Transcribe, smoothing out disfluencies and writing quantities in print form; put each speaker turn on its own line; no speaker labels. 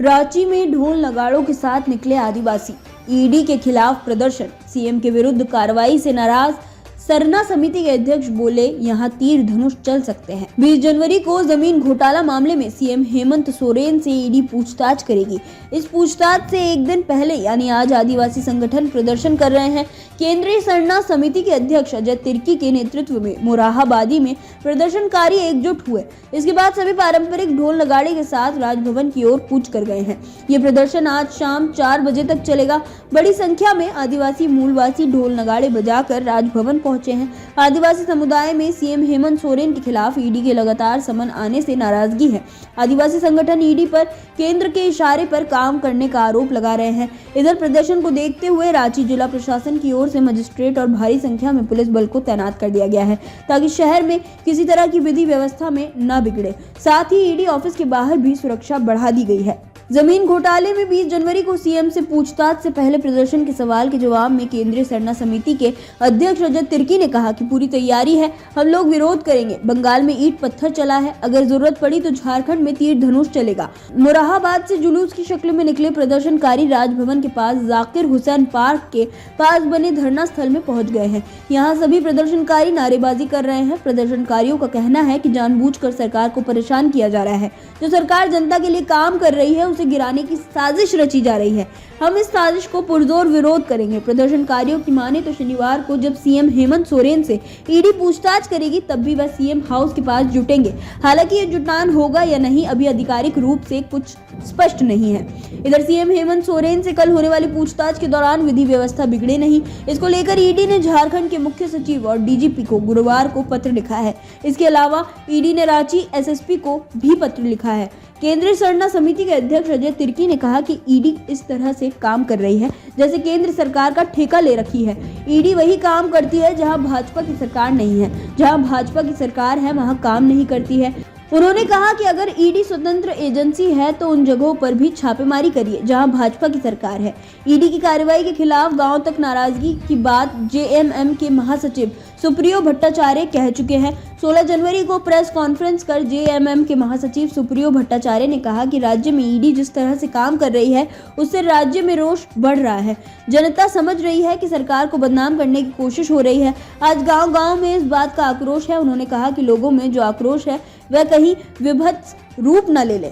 रांची में ढोल नगाड़ों के साथ निकले आदिवासी। ईडी के खिलाफ प्रदर्शन। सीएम के विरुद्ध कार्रवाई से नाराज सरना समिति के अध्यक्ष बोले, यहां तीर धनुष चल सकते हैं। 20 जनवरी को जमीन घोटाला मामले में सीएम हेमंत सोरेन से ईडी पूछताछ करेगी। इस पूछताछ से एक दिन पहले यानी आज आदिवासी संगठन प्रदर्शन कर रहे हैं। केंद्रीय सरना समिति के अध्यक्ष अजय तिर्की के नेतृत्व में मोरहाबादी में प्रदर्शनकारी एकजुट हुए। इसके बाद सभी पारंपरिक ढोल नगाड़े के साथ राजभवन की ओर कूच कर गए हैं। ये प्रदर्शन आज शाम 4 बजे तक चलेगा। बड़ी संख्या में आदिवासी मूलवासी ढोल नगाड़े बजाकर राजभवन पहुंचे हैं। आदिवासी समुदाय में सीएम हेमंत सोरेन के खिलाफ ईडी के लगातार समन आने से नाराजगी है। आदिवासी संगठन ईडी पर केंद्र के इशारे पर काम करने का आरोप लगा रहे हैं। इधर प्रदर्शन को देखते हुए रांची जिला प्रशासन की ओर से मजिस्ट्रेट और भारी संख्या में पुलिस बल को तैनात कर दिया गया है, ताकि शहर में किसी तरह की विधि व्यवस्था में न बिगड़े। साथ ही ईडी ऑफिस के बाहर भी सुरक्षा बढ़ा दी गई है। जमीन घोटाले में 20 जनवरी को सीएम से पूछताछ से पहले प्रदर्शन के सवाल के जवाब में केंद्रीय सरना समिति के अध्यक्ष अजय तिर्की ने कहा कि पूरी तैयारी है, हम लोग विरोध करेंगे। बंगाल में ईंट पत्थर चला है, अगर जरूरत पड़ी तो झारखंड में तीर धनुष चलेगा। मोरहाबाद से जुलूस की शक्ल में निकले प्रदर्शनकारी राजभवन के पास जाकिर हुसैन पार्क के पास बने धरना स्थल में पहुंच गए हैं। यहाँ सभी प्रदर्शनकारी नारेबाजी कर रहे हैं। प्रदर्शनकारियों का कहना है कि जानबूझकर सरकार को परेशान किया जा रहा है। जो सरकार जनता के लिए काम कर रही है उसे गिराने की साजिश रची जा रही है। हम इस साजिश को पुरजोर विरोध करेंगे। प्रदर्शनकारियों की माने तो शनिवार को जब सीएम हेमंत सोरेन से ईडी पूछताछ करेगी तब भी वह सीएम हाउस के पास जुटेंगे। हालांकि ये जुटान होगा या नहीं अभी आधिकारिक रूप से कुछ स्पष्ट नहीं है। इधर सीएम हेमंत सोरेन से कल होने वाली पूछताछ के दौरान विधि व्यवस्था बिगड़े नहीं, इसको लेकर ईडी ने झारखंड के मुख्य सचिव और डीजीपी को गुरुवार को पत्र लिखा है। इसके अलावा ईडी ने रांची एसएसपी को भी पत्र लिखा है। केंद्रीय सरना समिति के अध्यक्ष अजय तिर्की ने कहा कि ईडी इस तरह से काम कर रही है जैसे केंद्र सरकार का ठेका ले रखी है। ईडी वही काम करती है जहां भाजपा की सरकार नहीं है। जहां भाजपा की सरकार है वहां काम नहीं करती है। उन्होंने कहा कि अगर ईडी स्वतंत्र एजेंसी है तो उन जगहों पर भी छापेमारी करिए जहां भाजपा की सरकार है। ईडी की कार्रवाई के खिलाफ गांव तक नाराजगी की बात जेएमएम के महासचिव सुप्रियो भट्टाचार्य कह चुके हैं। 16 जनवरी को प्रेस कॉन्फ्रेंस कर जेएमएम के महासचिव सुप्रियो भट्टाचार्य ने कहा कि राज्य में ईडी जिस तरह से काम कर रही है उससे राज्य में रोष बढ़ रहा है। जनता समझ रही है कि सरकार को बदनाम करने की कोशिश हो रही है। आज गांव-गांव में इस बात का आक्रोश है। उन्होंने कहा कि लोगों में जो आक्रोश है वह कहीं विभत्स रूप न ले ले।